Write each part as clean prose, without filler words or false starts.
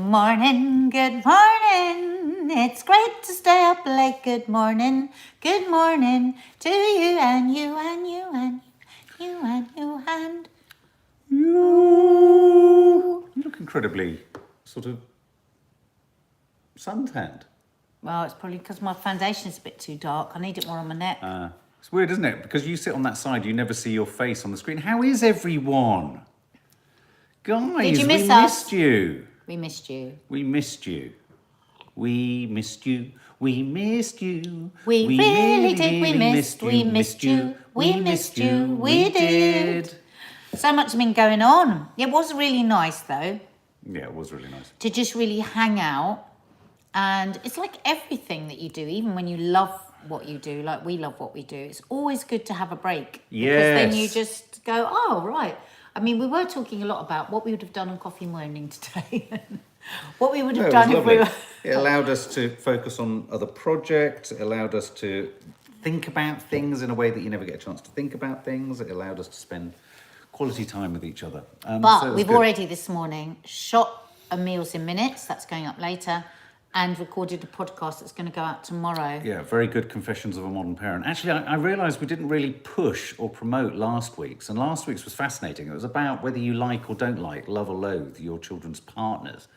morning, good morning. It's great to stay up late. Good morning to you and you and you and you and you and you. You look incredibly sort of suntanned. Well, it's probably because my foundation's a bit too dark. I need it more on my neck. It's weird, isn't it? Because you sit on that side, you never see your face on the screen. How is everyone? Guys, Did you miss we us? missed you. We missed you. We missed you. We missed you. We missed you. We really did. We missed you. We missed you. We did. So much has been going on. It was really nice, though. Yeah, it was really nice. To just really hang out. And it's like everything that you do, even when you love what you do, like we love what we do, it's always good to have a break. Yes. Because then you just go, oh, right. I mean, we were talking a lot about what we would have done on Coffee Morning today. What we would have done if we were... It allowed us to focus on other projects. It allowed us to think about things in a way that you never get a chance to think about things. It allowed us to spend quality time with each other. But we've already this morning shot a Meals in Minutes, that's going up later, and recorded a podcast that's going to go out tomorrow. Yeah, very good Confessions of a Modern Parent. Actually, I realised we didn't really push or promote last week's, and last week's was fascinating. It was about whether you like or don't like, love or loathe your children's partners,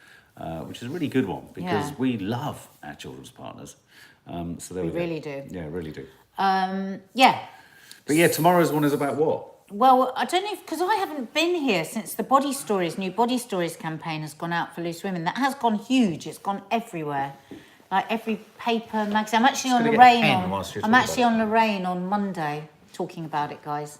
which is a really good one, because we love our children's partners. So there we really do. Yeah, really do. Yeah. But yeah, tomorrow's one is about what? Well, I don't know, because I haven't been here since the new Body Stories campaign has gone out for loose women. That has gone huge. It's gone everywhere, like every paper, magazine. I'm actually on Lorraine on Monday talking about it, guys.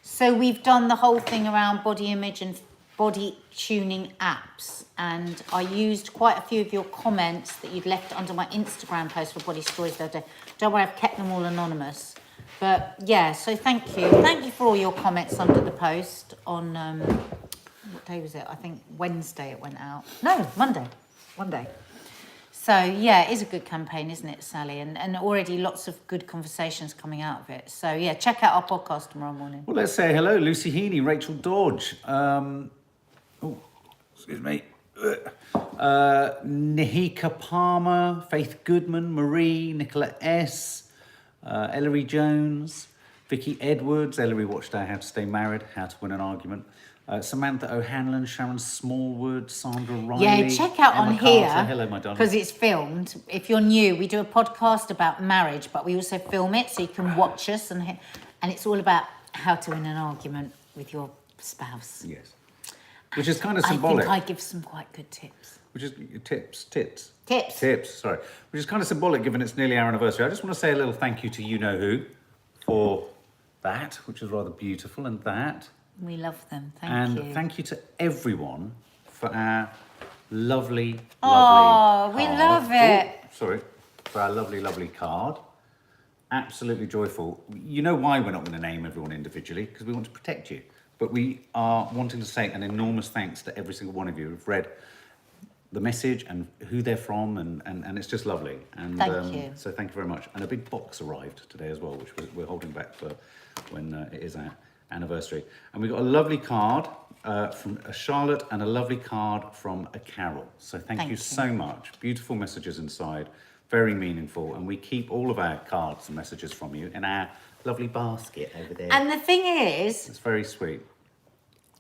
So we've done the whole thing around body image and body tuning apps, and I used quite a few of your comments that you'd left under my Instagram post for Body Stories the other day. Don't worry, I've kept them all anonymous. But yeah, so thank you. Thank you for all your comments under the post on, what day was it? I think Wednesday it went out. No, Monday. One day. So yeah, it is a good campaign, isn't it, Sally? And already lots of good conversations coming out of it. So yeah, check out our podcast tomorrow morning. Well, let's say hello, Lucy Heaney, Rachel Dodge, excuse me, Nahika Palmer, Faith Goodman, Marie, Nicola S., Ellery Jones, Vicky Edwards. Ellery watched our How to Stay Married, How to Win an Argument. Samantha O'Hanlon, Sharon Smallwood, Sandra Riley. Yeah, check out Emma on Carter. here. Hello, my darling. Because it's filmed. If you're new, we do a podcast about marriage, but we also film it so you can watch us, and it's all about how to win an argument with your spouse. Yes. Which is kind of symbolic. I think I give some quite good tips. Which is tips, sorry. Which is kind of symbolic given it's nearly our anniversary. I just want to say a little thank you to you-know-who for that, which is rather beautiful, and that. We love them, thank you. And thank you to everyone for our lovely card. We love it. For our lovely card. Absolutely joyful. You know why we're not going to name everyone individually, because we want to protect you. But we are wanting to say an enormous thanks to every single one of you who've read the message and who they're from, and it's just lovely. And thank you. So thank you very much. And a big box arrived today as well, which we're holding back for when it is our anniversary. And we got a lovely card from a Charlotte and a lovely card from a Carol. So thank you so much. Beautiful messages inside, very meaningful. And we keep all of our cards and messages from you in our lovely basket over there. And the thing is, it's very sweet.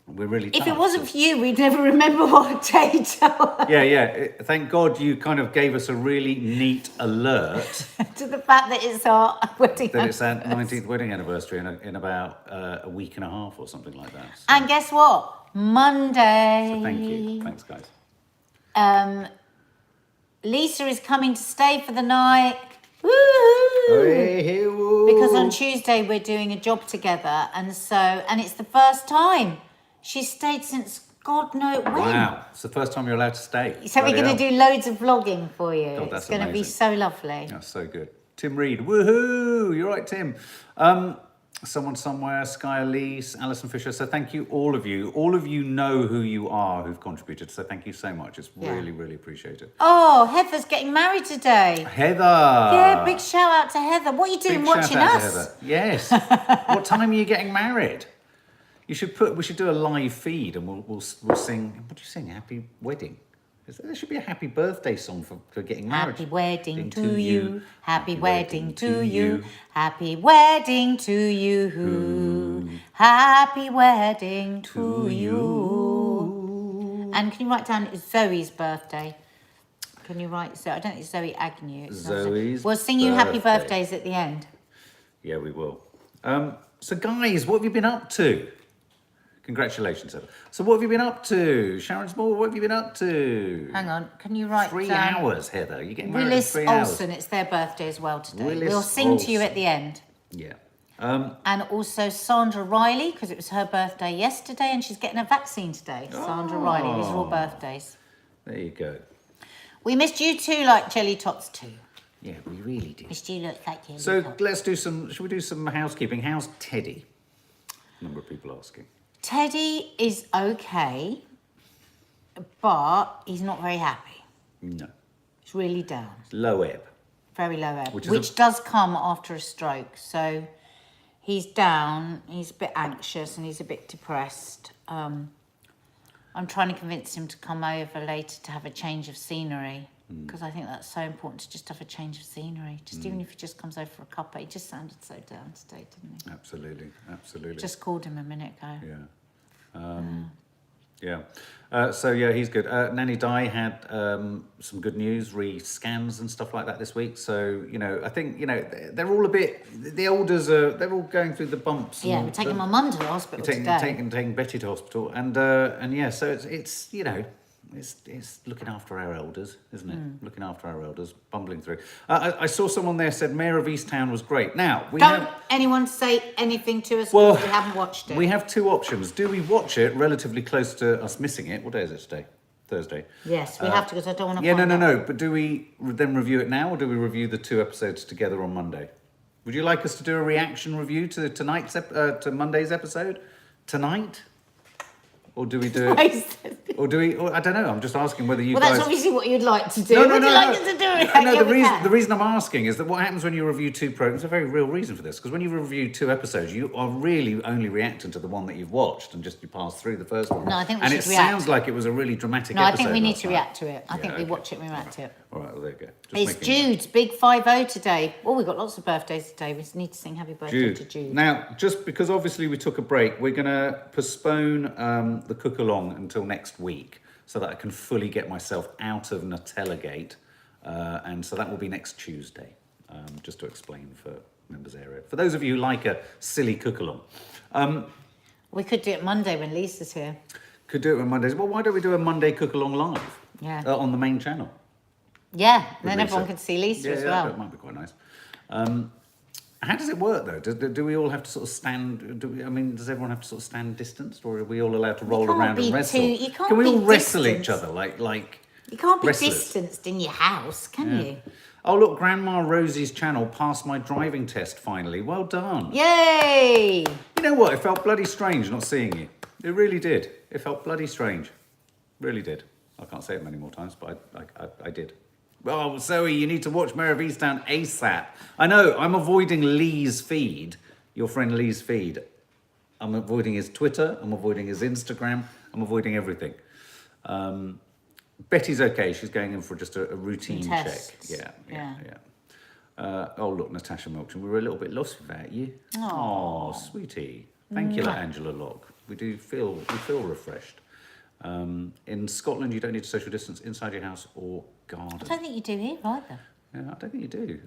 We're really if it wasn't for you, we'd never remember what date. Yeah. Thank God you kind of gave us a really neat alert to the fact that it's our wedding that it's our 19th wedding anniversary in about a week and a half or something like that. So. And guess what? Monday. So thank you. Thanks, guys. Lisa is coming to stay for the night. Woo! Hey, woo. Because on Tuesday we're doing a job together, and it's the first time. She's stayed since God knows when. Wow, it's the first time you're allowed to stay. So we're going to do loads of vlogging for you. God, that's it's going to be amazing. so lovely. That's so good. Tim Reed, woohoo! You're right, Tim. Someone Somewhere, Sky Elise, Alison Fisher. So thank you, all of you. All of you know who you are who've contributed. So thank you so much. It's really, really appreciated. Oh, Heather's getting married today. Heather. Yeah, big shout out to Heather. What are you doing watching us? Yes. What time are you getting married? We should do a live feed and we'll sing. What do you sing? Happy wedding. There should be a happy birthday song for getting married. Happy wedding to you. Happy wedding to you. Happy wedding to you. Happy wedding to you. And can you write down it's Zoe's birthday? Can you write so? I don't think it's Zoe Agnew. It's Zoe's We'll sing you happy birthdays at the end. Yeah, we will. So guys, what have you been up to? Congratulations, Heather. So what have you been up to? Sharon Small, what have you been up to? Hang on, can you write 3 down... hours, Heather. You're getting married in Willis 3 hours. Olsen, it's their birthday as well today. Willis We'll sing to you Olsen. at the end. Yeah. And also Sandra Riley, because it was her birthday yesterday and she's getting a vaccine today. Sandra Riley, these are all birthdays. There you go. We missed you too, like Jelly Tots too. Yeah, we really did. Missed you like Jelly So Tots. let's do some, should we do some housekeeping? How's Teddy? A number of people asking. Teddy is okay, but he's not very happy. No. He's really down. Low ebb. Very low ebb, Which which does come after a stroke. So he's down, he's a bit anxious and he's a bit depressed. I'm trying to convince him to come over later to have a change of scenery because I think that's so important to just have a change of scenery. Just even if he just comes over for a cuppa. He just sounded so down today, didn't he? Absolutely, absolutely. Just called him a minute ago. Yeah. So yeah, he's good. Nanny Di had some good news, re-scans and stuff like that this week. So I think they're all a bit. The elders they're all going through the bumps. Yeah, we're taking my mum to the hospital today. Taking Betty to hospital, and yeah, so it's looking after our elders, isn't it? Looking after our elders, bumbling through. I saw someone there said Mayor of Easttown was great. Now Don't anyone say anything to us because we haven't watched it. We have two options. Do we watch it relatively close to us missing it? What day is it today? Thursday. Yes, we have to because I don't want to. Yeah, no. But do we then review it now, or do we review the 2 episodes together on Monday? Would you like us to do a reaction review to tonight's to Monday's episode tonight? Or do we do it? Or I don't know. I'm just asking whether you guys. Well, that's obviously what you'd like to do. No, Would you like us to do it? No, the reason I'm asking is that what happens when you review 2 programs, a very real reason for this, because when you review 2 episodes, you are really only reacting to the one that you've watched and just you pass through the first one. No, I think we and should it react. sounds like it was a really dramatic No, episode. I think we need last to night. react to it. I think we okay. watch it and we react to it. All right, well, there you go. It's Jude's big 5-0 today. Oh, we've got lots of birthdays today. We need to sing happy birthday to Jude. Now, just because obviously we took a break, we're going to postpone the cook-along until next week so that I can fully get myself out of Nutella-gate. And so that will be next Tuesday, just to explain for members area. For those of you who like a silly cook-along. We could do it Monday when Lisa's here. Could do it on Mondays. Well, why don't we do a Monday cook-along live? Yeah. On the main channel. Yeah, then Lisa. everyone can see Lisa as well. That might be quite nice. How does it work though? Do we all have to sort of stand? Does everyone have to sort of stand distanced, or are we all allowed to roll around and wrestle? Can we all wrestle each other like? You can't be wrestlers? Distanced in your house, can you? Oh look, Grandma Rosie's channel passed my driving test finally. Well done. Yay! You know what? It felt bloody strange not seeing you. It really did. It felt bloody strange. Really did. I can't say it many more times, but I did. Oh, Zoe, you need to watch Mayor of Easttown ASAP. I know, I'm avoiding Lee's feed, your friend Lee's feed. I'm avoiding his Twitter, I'm avoiding his Instagram, I'm avoiding everything. Betty's okay, she's going in for just a routine check. Yeah. Oh, look, Natasha Milton, we were a little bit lost without you. Oh, sweetie. Thank you, Angela Locke. We feel refreshed. In Scotland, you don't need to social distance inside your house or garden. I don't think you do here either. Yeah, I don't think you do.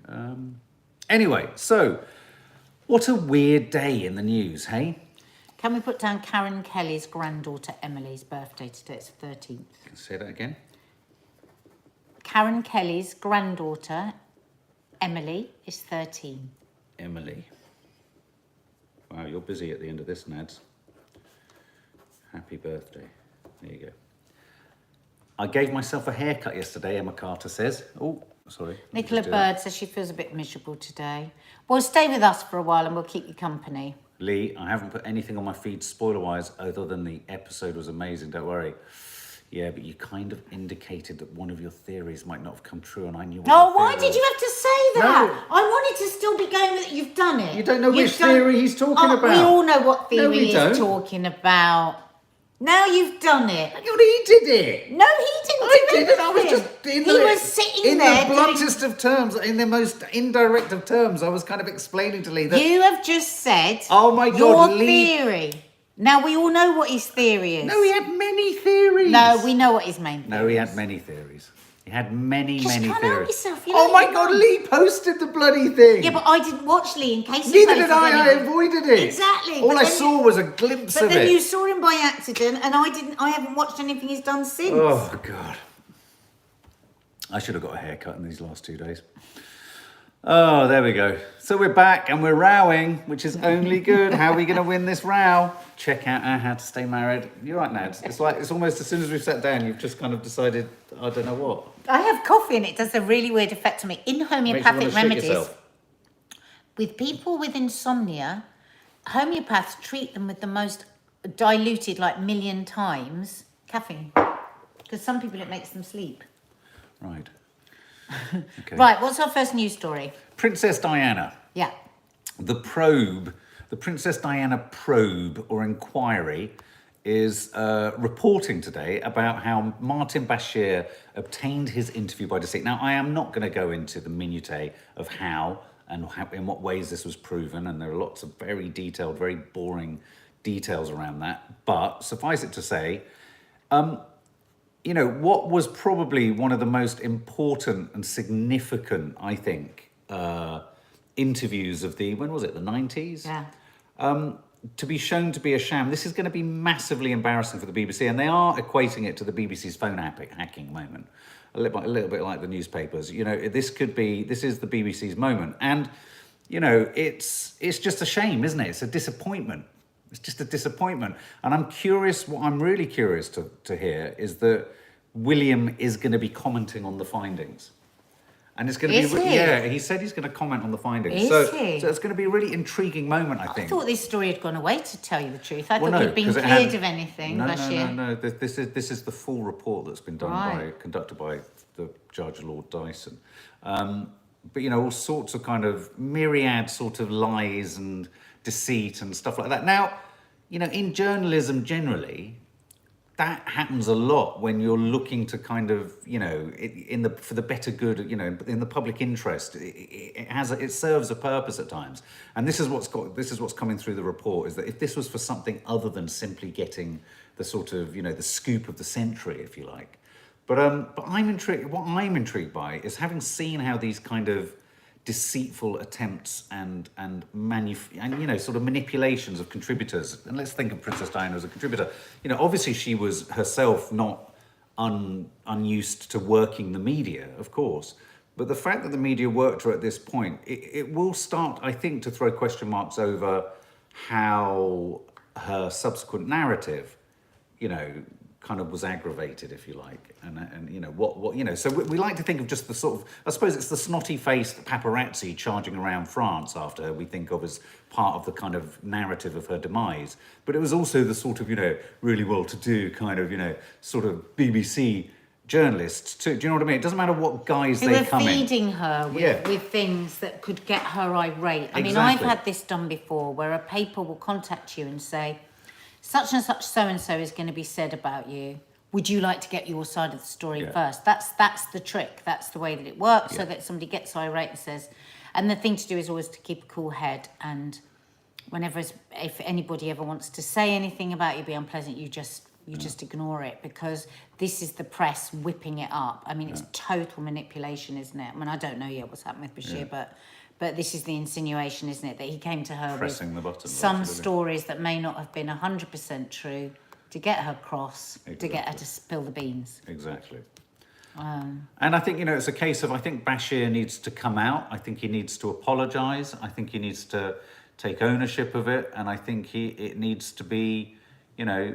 Anyway, so what a weird day in the news, hey? Can we put down Karen Kelly's granddaughter Emily's birthday today? It's the 13th. Can you say that again? Karen Kelly's granddaughter Emily is 13. Emily. Wow, you're busy at the end of this, Nads. Happy birthday. There you go. I gave myself a haircut yesterday, Emma Carter says. Oh, sorry. Nicola Bird says she feels a bit miserable today. Well, stay with us for a while and we'll keep you company. Lee, I haven't put anything on my feed spoiler-wise other than the episode was amazing, don't worry. Yeah, but you kind of indicated that one of your theories might not have come true and I knew what Oh, why did you have to say that? No. I wanted to still be going with it. You've done it. You don't know which theory he's talking about. We all know what theory we he's don't. talking about. Now you've done it. He did it. No, he didn't I do didn't. I was just He was sitting there in the bluntest of terms, in the most indirect of terms. I was kind of explaining to Lee that You have just said. Oh my God, Your Lee- theory. Now we all know what his theory is. no, he had many theories. No, we know what his main theory No, he is. had many theories. He had many Just theories. can't help yourself, you Oh know my your God, mum. Lee posted the bloody thing. Yeah, but I didn't watch Lee in case he Neither did posted I. I anything. avoided it. Exactly. All but I then saw was a glimpse But of then it. you saw him by accident, and I didn't. I haven't watched anything he's done since. Oh God. I should have got a haircut in these last 2 days. Oh, there we go. So we're back and we're rowing, which is only good. How are we going to win this row? Check out our How to Stay Married. You're right, Nads. It's almost as soon as we've sat down, you've just kind of decided, I don't know what. I have coffee, and it does a really weird effect on me. In Makes you homeopathic wanna shit remedies, yourself. with people with insomnia, homeopaths treat them with the most diluted, like million times, caffeine. Because some people it makes them sleep. Right. Okay. Right, what's our first news story? Princess Diana. Yeah. The probe, the Princess Diana probe or inquiry is reporting today about how Martin Bashir obtained his interview by deceit. Now, I am not going to go into the minutiae of how and in what ways this was proven, and there are lots of very detailed, very boring details around that. But suffice it to say, you know, what was probably one of the most important and significant, I think, interviews of the, when was it, the 90s? Yeah. To be shown to be a sham. This is going to be massively embarrassing for the BBC, and they are equating it to the BBC's phone hacking moment. A little bit like the newspapers. You know, this is the BBC's moment. And, you know, it's just a shame, isn't it? It's a disappointment. It's just a disappointment. And what I'm really curious to hear is that William is going to be commenting on the findings. And it's going to be, yeah, he said he's going to comment on the findings. So it's going to be a really intriguing moment, I think. I thought this story had gone away, to tell you the truth. I Well, thought no, he'd been 'cause it cleared hadn't. of anything No. Bashir. No. This is the full report that's been done Right. conducted by the Judge Lord Dyson. But you know, all sorts of kind of myriad sort of lies and deceit and stuff like that. Now, you know, in journalism generally, that happens a lot when you're looking to kind of, you know, for the better good, you know, in the public interest. It serves a purpose at times, and this is what's coming through the report, is that if this was for something other than simply getting the sort of, you know, the scoop of the century, if you like. But I'm intrigued. What I'm intrigued by is having seen how these kind of deceitful attempts and you know, sort of manipulations of contributors. And let's think of Princess Diana as a contributor. You know, obviously she was herself not unused to working the media, of course. But the fact that the media worked her at this point, it will start, I think, to throw question marks over how her subsequent narrative, you know, kind of was aggravated, if you like, and you know what you know. So we like to think of just the sort of, I suppose it's the snotty-faced paparazzi charging around France after her we think of as part of the kind of narrative of her demise. But it was also the sort of, you know, really well-to-do kind of, you know, sort of BBC journalists too. Do you know what I mean? It doesn't matter what guise Who they were come in. feeding her with things that could get her irate. I mean, I've had this done before, where a paper will contact you and say, such and such so-and-so is going to be said about you. Would you like to get your side of the story first? That's the trick. That's the way that it works, so that somebody gets irate and says... And the thing to do is always to keep a cool head. And if anybody ever wants to say anything about you, be unpleasant, you just ignore it, because this is the press whipping it up. I mean, it's total manipulation, isn't it? I mean, I don't know yet what's happened with Bashir, but this is the insinuation, isn't it? That he came to her Pressing with the button, some absolutely. stories that may not have been 100% true to get her cross, to get her to spill the beans. Exactly. And I think, you know, it's a case of, I think Bashir needs to come out. I think he needs to apologise. I think he needs to take ownership of it. And I think it needs to be, you know,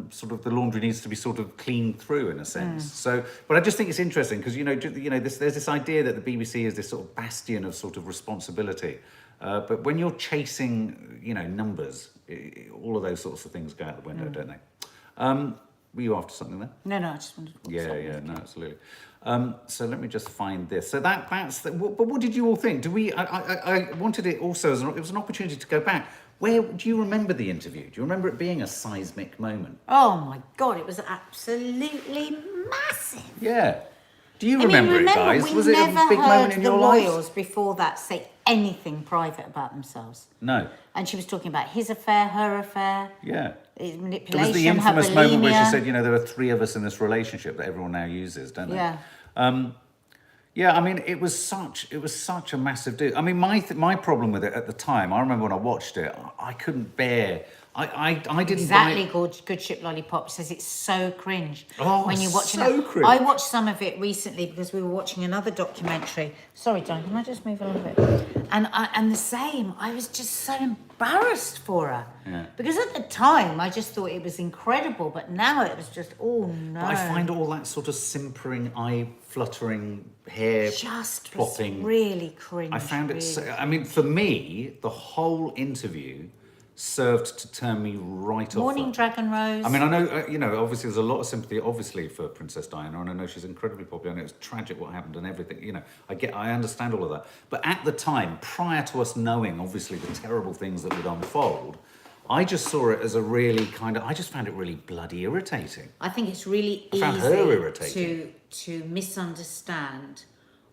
sort of the laundry needs to be sort of cleaned through in a sense. So, but I just think it's interesting because, you know, there's this idea that the BBC is this sort of bastion of sort of responsibility. But when you're chasing, you know, numbers, all of those sorts of things go out the window, don't they? Were you after something there? No, I just wanted to... No, absolutely. So let me just find this. So that's the, but what did you all think? I wanted it also as it was an opportunity to go back. Where do you remember the interview? Do you remember it being a seismic moment? Oh my God, it was absolutely massive. Yeah. Do you remember it, guys? We Was it a never big heard moment in the your life? royals before that say anything private about themselves. No. And she was talking about his affair, her affair. Yeah. His manipulation, There was the her infamous moment where she bulimia. said, there are 3 of us in this relationship that everyone now uses, don't they? Yeah. Yeah, I mean, it was such a massive deal. I mean, my problem with it at the time, I remember when I watched it, I couldn't bear. I didn't Exactly, buy. Good Ship Lollipop says it's so cringe. Oh, when you're watching so it. cringe. I watched some of it recently because we were watching another documentary. Sorry, John, can I just move a little bit? And the same, I was just so embarrassed for her. Yeah. Because at the time, I just thought it was incredible, but now it was just, oh no. But I find all that sort of simpering, eye fluttering, hair just plopping. Was really cringe. I found it. Really. So, I mean, for me, the whole interview served to turn me right off. Morning, Dragon Rose. I mean, I know, obviously there's a lot of sympathy, obviously, for Princess Diana, and I know she's incredibly popular, and it was tragic what happened and everything. I understand all of that. But at the time, prior to us knowing, obviously, the terrible things that would unfold, I just saw it as a really I just found it really bloody irritating. I think it's really I found her irritating. to misunderstand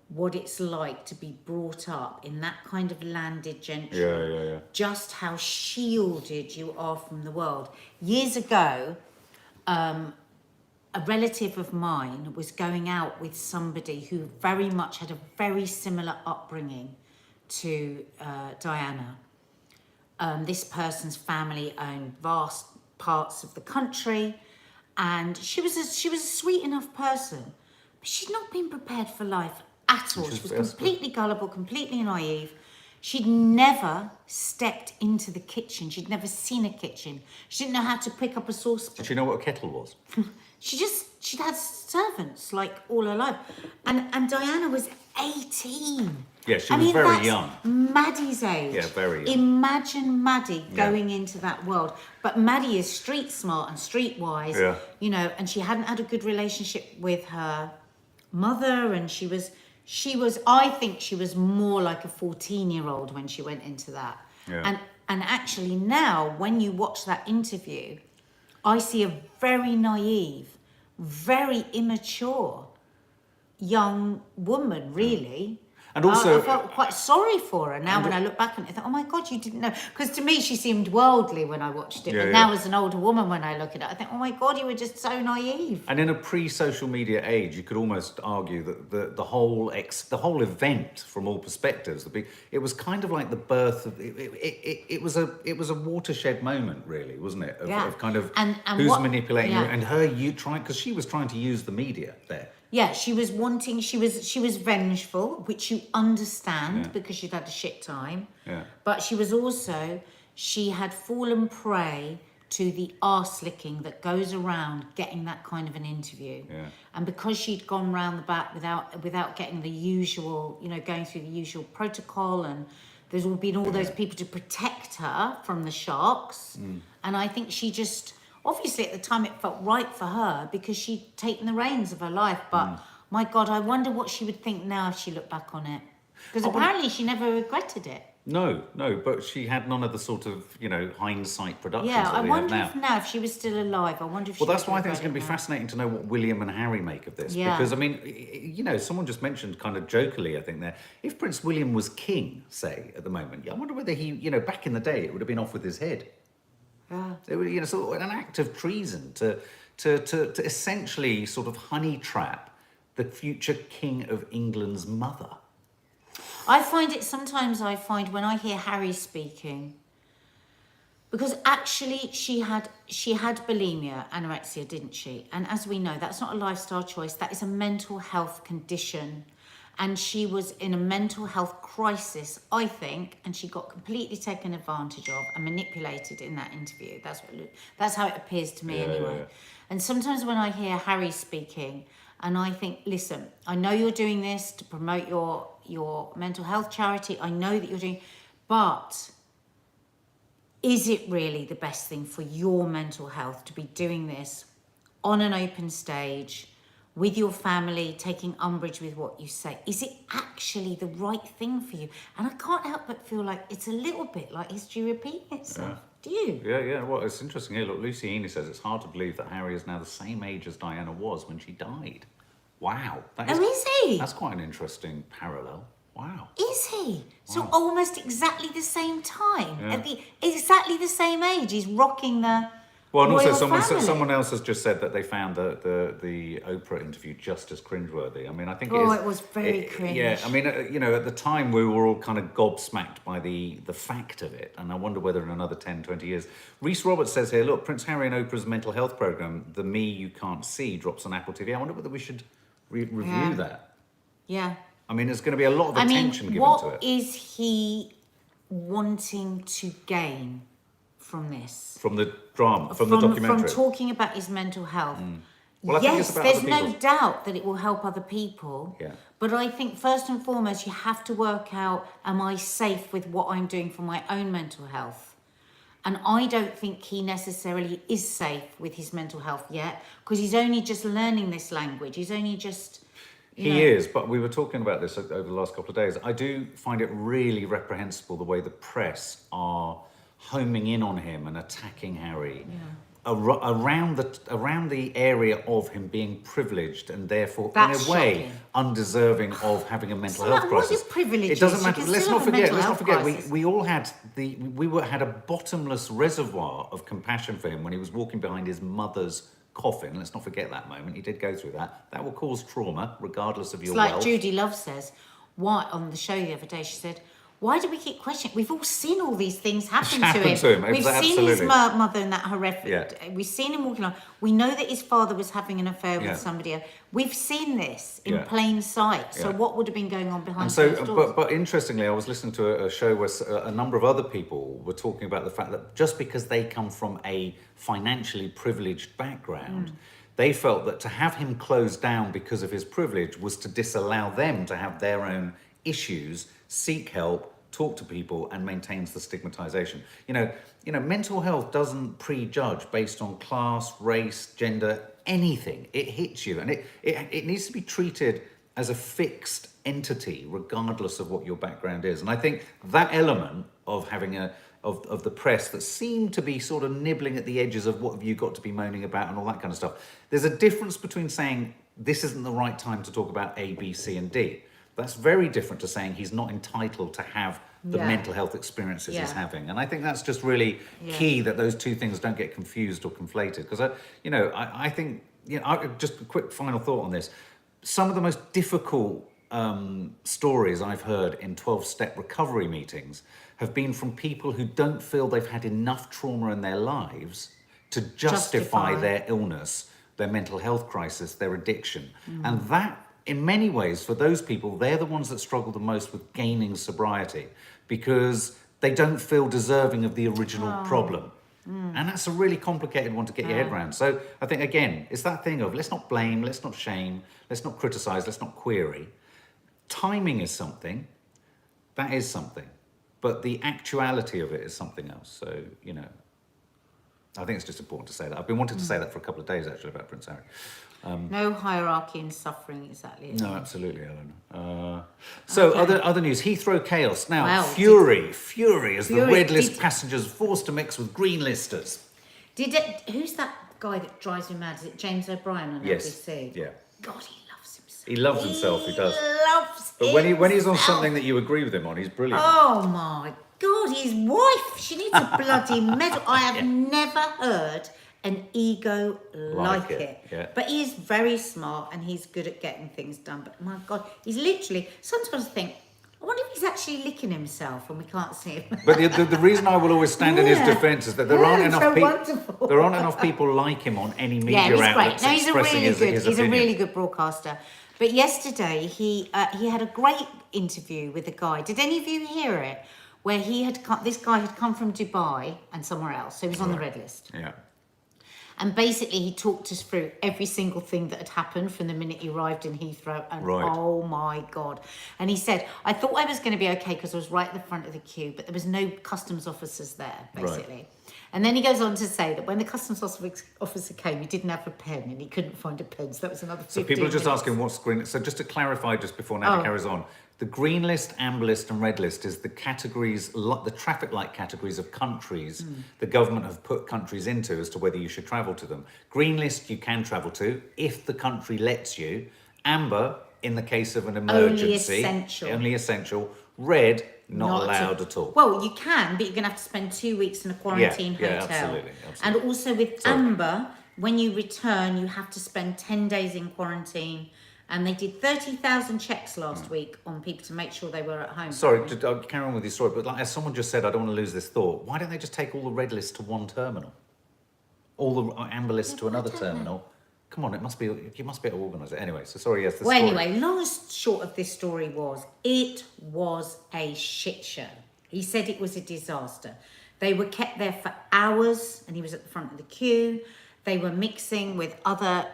what it's like to be brought up in that kind of landed gentry. Yeah. Just how shielded you are from the world. Years ago, a relative of mine was going out with somebody who very much had a very similar upbringing to Diana. This person's family owned vast parts of the country, and she was a sweet enough person, but she'd not been prepared for life at all. She was completely gullible, completely naive. She'd never stepped into the kitchen. She'd never seen a kitchen. She didn't know how to pick up a saucepan. Did she know what a kettle was? She'd had servants like all her life. And Diana was 18. Yeah, she was very young. Maddie's age. Yeah, very young. Imagine Maddie going into that world. But Maddie is street smart and streetwise, and she hadn't had a good relationship with her mother, and she was, I think she was more like a 14-year-old when she went into that. Yeah. And actually now, when you watch that interview, I see a very naive, very immature young woman, really. And also, I felt quite sorry for her now when I look back on it. I thought, oh my God, you didn't know. Because to me, she seemed worldly when I watched it. But now as an older woman, when I look at it, I think, oh my God, you were just so naive. And in a pre-social media age, you could almost argue that the whole event, from all perspectives, it was kind of like the birth of it was a watershed moment, really, wasn't it? Of kind of and who's manipulating you, and her because she was trying to use the media there. Yeah, she was vengeful, which you understand because she'd had a shit time. Yeah. But she had fallen prey to the arse licking that goes around getting that kind of an interview. Yeah. And because she'd gone round the back without getting the usual, going through the usual protocol, and there's been all those people to protect her from the sharks. And I think she just... Obviously, at the time, it felt right for her because she'd taken the reins of her life. But, my God, I wonder what she would think now if she looked back on it. Because apparently she never regretted it. No, but she had none of the sort of, hindsight productions Yeah, that I we wonder have if now, if she was still alive, I wonder if she Well, that's would why I think it's going to be regret it now. fascinating to know what William and Harry make of this. Yeah. Because, I mean, someone just mentioned kind of jokingly, I think, there, if Prince William was king, say, at the moment, I wonder whether he, back in the day, it would have been off with his head. Yeah. It would, sort of an act of treason to essentially sort of honey trap the future king of England's mother. Sometimes I find when I hear Harry speaking, because actually she had bulimia, anorexia, didn't she? And as we know, that's not a lifestyle choice, that is a mental health condition. And she was in a mental health crisis, I think, and she got completely taken advantage of and manipulated in that interview. That's how it appears to me anyway. Yeah. And sometimes when I hear Harry speaking, and I think, listen, I know you're doing this to promote your mental health charity. I know that you're doing, but is it really the best thing for your mental health to be doing this on an open stage? With your family, taking umbrage with what you say? Is it actually the right thing for you? And I can't help but feel like it's a little bit like history repeating itself. Do you? Yeah. Well, it's interesting here. Look, Lucy Heaney says it's hard to believe that Harry is now the same age as Diana was when she died. Wow. Is he? That's quite an interesting parallel. Wow. Is he? So Wow. almost exactly the same time, Yeah. exactly the same age, he's rocking the Well, and also royal family. someone else has just said that they found the Oprah interview just as cringeworthy. I mean, I think it was very cringe. Yeah, I mean, at the time we were all kind of gobsmacked by the fact of it, and I wonder whether in another 10, 20 years. Reese Roberts says here, look, Prince Harry and Oprah's mental health program, The Me You Can't See, drops on Apple TV. I wonder whether we should review that. Yeah. I mean, there's going to be a lot of attention given to it. What is he wanting to gain from this? From the drama, from the documentary. From talking about his mental health. Well, I think it's Yes, about there's other no people's- doubt that it will help other people. Yeah. But I think first and foremost, you have to work out, am I safe with what I'm doing for my own mental health? And I don't think he necessarily is safe with his mental health yet, because he's only just learning this language. He's only just... He is, but we were talking about this over the last couple of days. I do find it really reprehensible the way the press are homing in on him and attacking Harry around the area of him being privileged and therefore, That's in a way, shocking. undeserving of having a mental health What crisis. your privilege It doesn't is, matter. you can Let's still not have a forget. mental Let's not health forget. crisis. We all had had a bottomless reservoir of compassion for him when he was walking behind his mother's coffin. Let's not forget that moment. He did go through that. That will cause trauma, regardless of your It's like wealth. Judy Love says, why on the show the other day, she said, why do we keep questioning? We've all seen all these things happen to him. We've seen his absolutely. mother in that horrific... Yeah. We've seen him walking along. We know that his father was having an affair Yeah. with somebody else. We've seen this in Yeah. plain sight. So Yeah. what would have been going on behind And so, closed doors? but interestingly, I was listening to a show where a number of other people were talking about the fact that just because they come from a financially privileged background, they felt that to have him closed down because of his privilege was to disallow them to have their own issues, seek help, talk to people, and maintains the stigmatization. You know, mental health doesn't prejudge based on class, race, gender, anything. It hits you, and it needs to be treated as a fixed entity, regardless of what your background is. And I think that element of having of the press that seem to be sort of nibbling at the edges of what have you got to be moaning about and all that kind of stuff. There's a difference between saying this isn't the right time to talk about A, B, C, and D. That's very different to saying he's not entitled to have the mental health experiences he's having. And I think that's just really key, that those two things don't get confused or conflated. Because, I think, just a quick final thought on this. Some of the most difficult stories I've heard in 12-step recovery meetings have been from people who don't feel they've had enough trauma in their lives to justify their illness, their mental health crisis, their addiction. And that, in many ways, for those people, they're the ones that struggle the most with gaining sobriety, because they don't feel deserving of the original problem. And that's a really complicated one to get your head around. So I think, again, it's that thing of let's not blame, let's not shame, let's not criticize, let's not query. Timing is something, that is something, but the actuality of it is something else. So, I think it's just important to say that. I've been wanting to say that for a couple of days, actually, about Prince Harry. No hierarchy in suffering, exactly. No, absolutely, Ellen. So, other news. Heathrow chaos. Now, Wow. fury as the Fury. red list passengers forced to mix with green listers. Who's that guy that drives me mad? Is it James O'Brien on Yes. LBC? Yeah. God, he loves himself. He loves himself, he does. Loves But when he's on himself. something that you agree with him on, he's brilliant. Oh my God, his wife, she needs a bloody medal. I have never heard an ego like it. Yeah. But he's very smart and he's good at getting things done. But my God, he's literally, sometimes I think, I wonder if he's actually licking himself and we can't see him. But the reason I will always stand in his defence is that there aren't enough so people. wonderful. There aren't enough people like him on any media Yeah, he's great. outlets No, he's a expressing really his good. his He's a opinion. really good broadcaster. But yesterday he had a great interview with a guy. Did any of you hear it? Where this guy had come from Dubai and somewhere else, so he was on the red list. Yeah. And basically, he talked us through every single thing that had happened from the minute he arrived in Heathrow. And oh my God. And he said, I thought I was going to be okay because I was right at the front of the queue, but there was no customs officers there, basically. Right. And then he goes on to say that when the customs officer came, he didn't have a pen and he couldn't find a pen. So that was another 15 So people are just minutes. asking what's green. So just to clarify, just before Nadia carries on, the green list, amber list and red list is the categories, the traffic light categories of countries the government have put countries into as to whether you should travel to them. Green list you can travel to if the country lets you. Amber, in the case of an emergency. essential. Only essential. Red, not Not allowed to- at all. Well, you can, but you're going to have to spend 2 weeks in a quarantine Yeah, hotel. absolutely. And also with Sorry. Amber, when you return, you have to spend 10 days in quarantine. And they did 30,000 checks last week on people to make sure they were at home. Sorry, I'll carry on with your story, but like, as someone just said, I don't want to lose this thought. Why don't they just take all the red lists to one terminal? All the amber lists to another terminal? Come on, you must be able to organise it. Anyway, so sorry, yes, the Well, story. anyway, long and short of this story was, it was a shit show. He said it was a disaster. They were kept there for hours, and he was at the front of the queue. They were mixing with other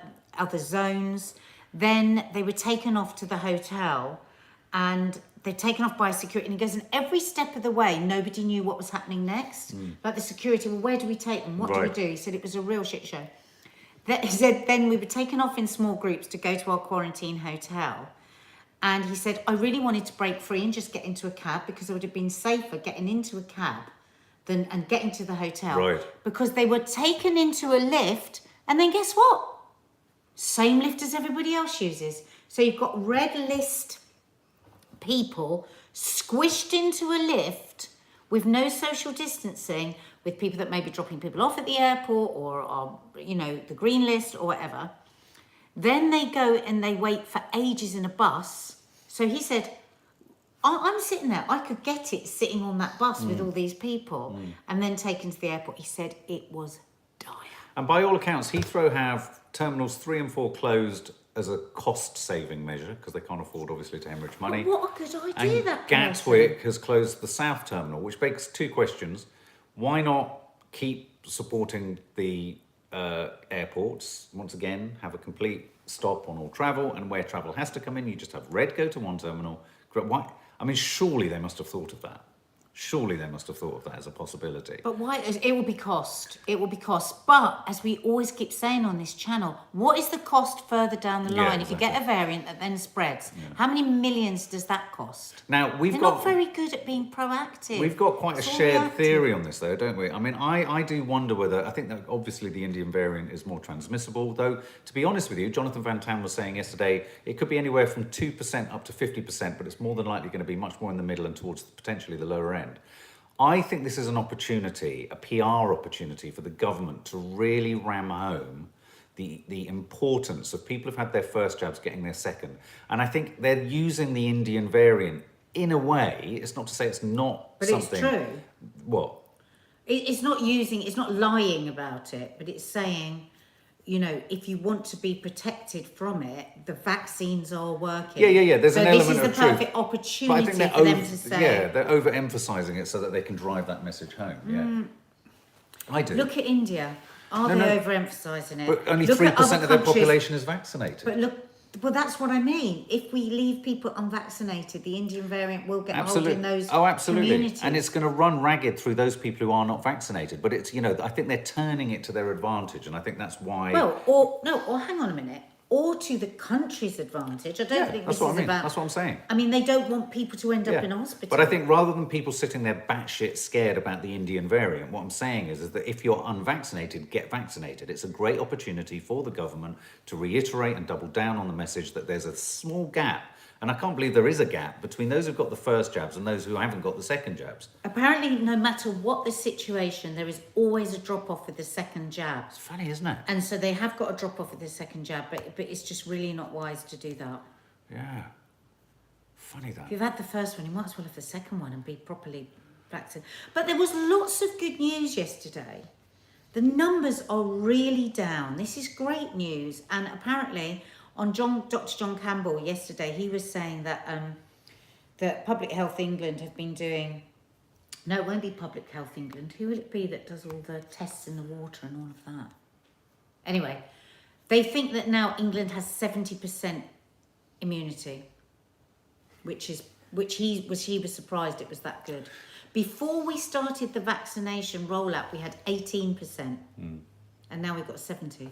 zones. Then they were taken off to the hotel, and they're taken off by security. And he goes, and every step of the way, nobody knew what was happening next. Like the security, well, where do we take them? What do we do? He said it was a real shit show. He said then we were taken off in small groups to go to our quarantine hotel. And he said, I really wanted to break free and just get into a cab, because it would have been safer getting into a cab and getting to the hotel. Right. Because they were taken into a lift, and then guess what? Same lift as everybody else uses. So you've got red list people squished into a lift with no social distancing, with people that may be dropping people off at the airport or are, the green list or whatever. Then they go and they wait for ages in a bus. So he said, I'm sitting there, I could get it sitting on that bus with all these people and then taken to the airport. He said it was dire. And by all accounts, Heathrow have terminals 3 and 4 closed as a cost-saving measure, because they can't afford, obviously, to hemorrhage money. But what a good idea And that Gatwick has closed the South Terminal, which begs 2 questions. Why not keep supporting the airports? Once again, have a complete stop on all travel, and where travel has to come in, you just have red go to one terminal. Why? I mean, surely they must have thought of that. Surely they must have thought of that as a possibility. But why? It will be cost. It will be cost. But as we always keep saying on this channel, what is the cost further down the line if you get a variant that then spreads? How many millions does that cost? Now They're not very good at being proactive. We've got quite It's a all shared reactive. theory on this, though, don't we? I mean, I do wonder whether, I think that obviously the Indian variant is more transmissible, though, to be honest with you, Jonathan Van Tam was saying yesterday, it could be anywhere from 2% up to 50%, but it's more than likely going to be much more in the middle and towards potentially the lower end. I think this is an opportunity, a PR opportunity for the government to really ram home the importance of people who've had their first jabs getting their second. And I think they're using the Indian variant in a way. It's not to say it's not But something... it's true. What? It's not lying about it, but it's saying, if you want to be protected from it, the vaccines are working. Yeah. There's an element of truth. So this is the perfect opportunity for them to say. Yeah, they're overemphasising it so that they can drive that message home. Yeah, I do. Look at India. Are they overemphasising it? But only Look at 3% other of their countries. population is vaccinated. But look, well, that's what I mean. If we leave people unvaccinated, the Indian variant will get hold in those communities. And it's going to run ragged through those people who are not vaccinated. But it's, I think they're turning it to their advantage, and I think that's why. Well, or hang on a minute. Or to the country's advantage. I don't think this is about... That's what I'm saying. I mean, they don't want people to end up in hospital. But I think rather than people sitting there batshit scared about the Indian variant, what I'm saying is that if you're unvaccinated, get vaccinated. It's a great opportunity for the government to reiterate and double down on the message that there's a small gap. And I can't believe there is a gap between those who've got the first jabs and those who haven't got the second jabs. Apparently, no matter what the situation, there is always a drop-off with the second jab. It's funny, isn't it? And so they have got a drop-off with the second jab, but it's just really not wise to do that. Yeah. Funny that. If you've had the first one, you might as well have the second one and be properly vaccinated. But there was lots of good news yesterday. The numbers are really down. This is great news. And apparently... on Dr. John Campbell yesterday, he was saying that that Public Health England have been doing... No, it won't be Public Health England. Who will it be that does all the tests in the water and all of that? Anyway, they think that now England has 70% immunity, which he was surprised it was that good. Before we started the vaccination rollout, we had 18%, and now we've got 70%.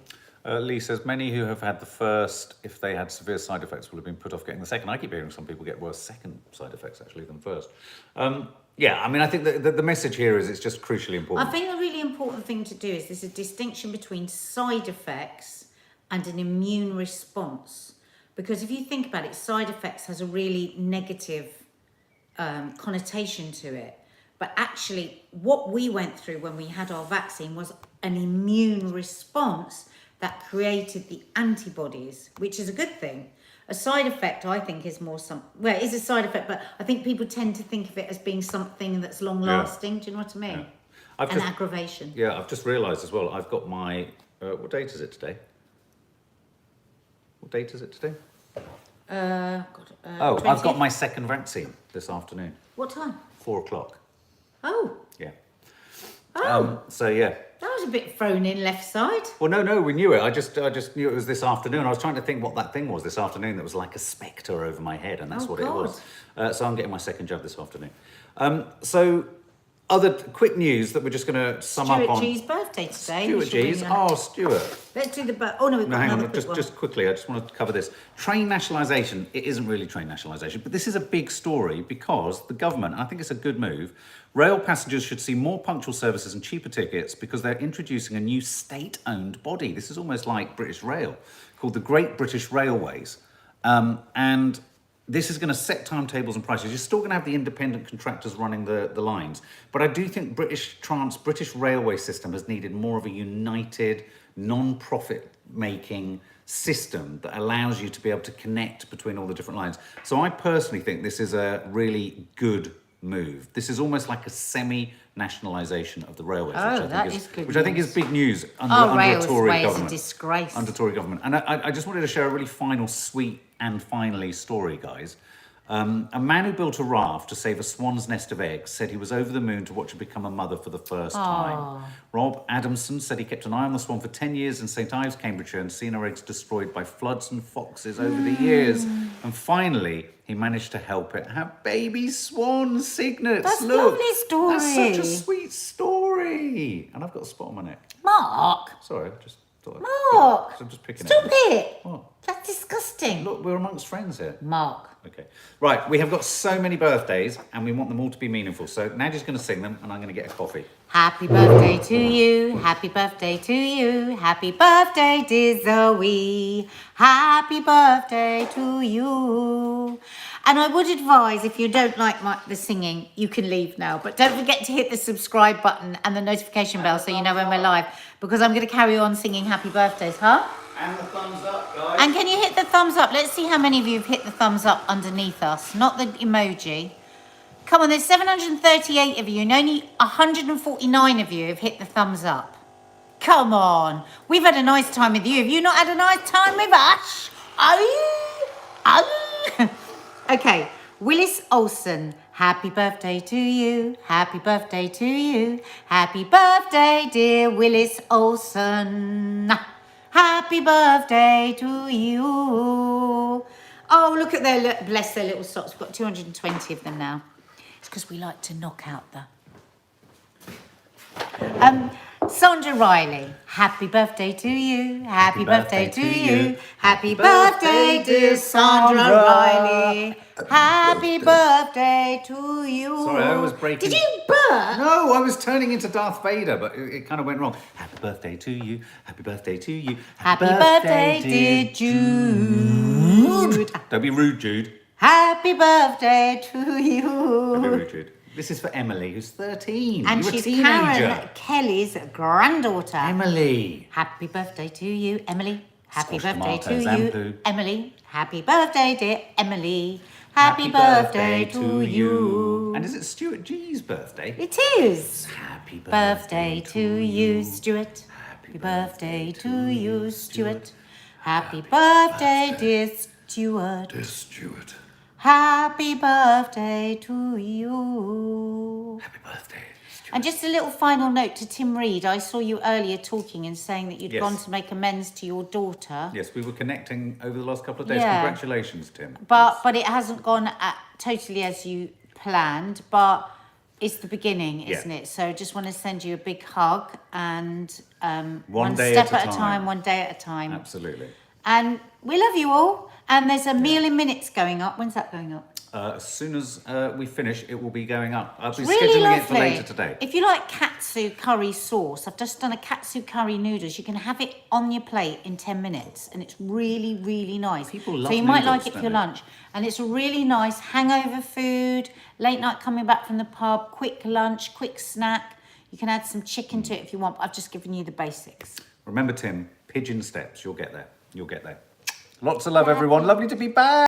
Lee says, many who have had the first, if they had severe side effects, will have been put off getting the second. I keep hearing some people get worse second side effects, actually, than first. I think the message here is it's just crucially important. I think the really important thing to do is there's a distinction between side effects and an immune response. Because if you think about it, side effects has a really negative connotation to it. But actually, what we went through when we had our vaccine was an immune response that created the antibodies, which is a good thing. A side effect, I think, is more well, it is a side effect, but I think people tend to think of it as being something that's long lasting. Do you know what I mean? Yeah. An aggravation. Yeah, I've just realised as well, I've got my, what date is it today? What date is it today? I've got my second vaccine this afternoon. What time? 4 o'clock. Oh. Yeah. Oh. So yeah. That was a bit thrown in left side. Well, no, we knew it. I just knew it was this afternoon. I was trying to think what that thing was this afternoon that was like a spectre over my head, and that's what it was. So I'm getting my second jab this afternoon. So other quick news that we're just going to sum up on. Stuart G's birthday today. Stuart G's. Oh, Stuart. Let's do the... Oh, no, we've got hang another on, quick one. just quickly, I just want to cover this. Train nationalisation, it isn't really train nationalisation, but this is a big story because the government, and I think it's a good move, rail passengers should see more punctual services and cheaper tickets because they're introducing a new state-owned body. This is almost like British Rail, called the Great British Railways. And this is going to set timetables and prices. You're still going to have the independent contractors running the lines. But I do think British railway system has needed more of a united, non-profit making system that allows you to be able to connect between all the different lines. So I personally think this is a really good move. This is almost like a semi-nationalisation of the railways, which I think is big news under a Tory government. Disgrace. Under Tory government. And I just wanted to share a really final, sweet and finally story, guys. A man who built a raft to save a swan's nest of eggs said he was over the moon to watch her become a mother for the first time. Rob Adamson said he kept an eye on the swan for 10 years in St Ives, Cambridgeshire, and seen her eggs destroyed by floods and foxes over the years. And finally, he managed to help it have baby swan signets. That's a Look, lovely story. That's such a sweet story. And I've got a spot on my neck. Mark. Sorry, I just thought Mark. I'm just picking Stop it. it. What? That's disgusting. Look, we're amongst friends here. Mark. Okay. Right, we have got so many birthdays and we want them all to be meaningful. So Nadia's going to sing them and I'm going to get a coffee. Happy birthday to you. Happy birthday to you. Happy birthday, dear Zoe. Happy birthday to you. And I would advise, if you don't like the singing, you can leave now. But don't forget to hit the subscribe button and the notification bell so you know when we're live. Because I'm going to carry on singing happy birthdays, huh? And the thumbs up, guys. And can you hit the thumbs up? Let's see how many of you have hit the thumbs up underneath us, not the emoji. Come on, there's 738 of you and only 149 of you have hit the thumbs up. Come on. We've had a nice time with you. Have you not had a nice time with us? Okay, Willis Olsen. Happy birthday to you. Happy birthday to you. Happy birthday, dear Willis Olsen. Happy birthday to you. Oh, look at bless their little socks. We've got 220 of them now. It's because we like to knock out Sandra Riley. Happy birthday to you. Happy birthday to you. Happy birthday, dear Sandra Riley. Happy birthday to you. Sorry, I was breaking. Did you burp? No, I was turning into Darth Vader, but it kind of went wrong. Happy birthday to you. Happy birthday to you. Happy birthday, dear Jude. Don't be rude, Jude. Happy birthday to you. Don't be rude, Jude. This is for Emily, who's 13. And You're she's a teenager. Karen Kelly's granddaughter. Emily. Happy birthday to you, Emily. Happy Squash birthday to tomatoes, you, Ampu. Emily. Happy birthday, dear Emily. Happy birthday to you. And is it Stuart G's birthday? It is. Happy Birthday to you, Stuart. Happy birthday to you, Stuart. Happy birthday, dear Stuart. Dear Stuart. Happy birthday to you. Happy birthday, Stuart. And just a little final note to Tim Reed. I saw you earlier talking and saying that you'd Yes. gone to make amends to your daughter. Yes, we were connecting over the last couple of days. Yeah. Congratulations, Tim. But it hasn't gone totally as you planned, but it's the beginning, isn't it? So I just want to send you a big hug and one day step at a at a time. time, one day at a time. Absolutely. And we love you all. And there's a meal in minutes going up. When's that going up? As soon as we finish, it will be going up. I'll be Really scheduling it for lovely. later today. If you like katsu curry sauce, I've just done a katsu curry noodles. You can have it on your plate in 10 minutes, and it's really, really nice. People love so you might noodles, like it for don't your they? lunch. And it's a really nice hangover food, late night coming back from the pub, quick lunch, quick snack. You can add some chicken to it if you want, but I've just given you the basics. Remember, Tim, pigeon steps. You'll get there. You'll get there. Lots of love, everyone. Lovely to be back.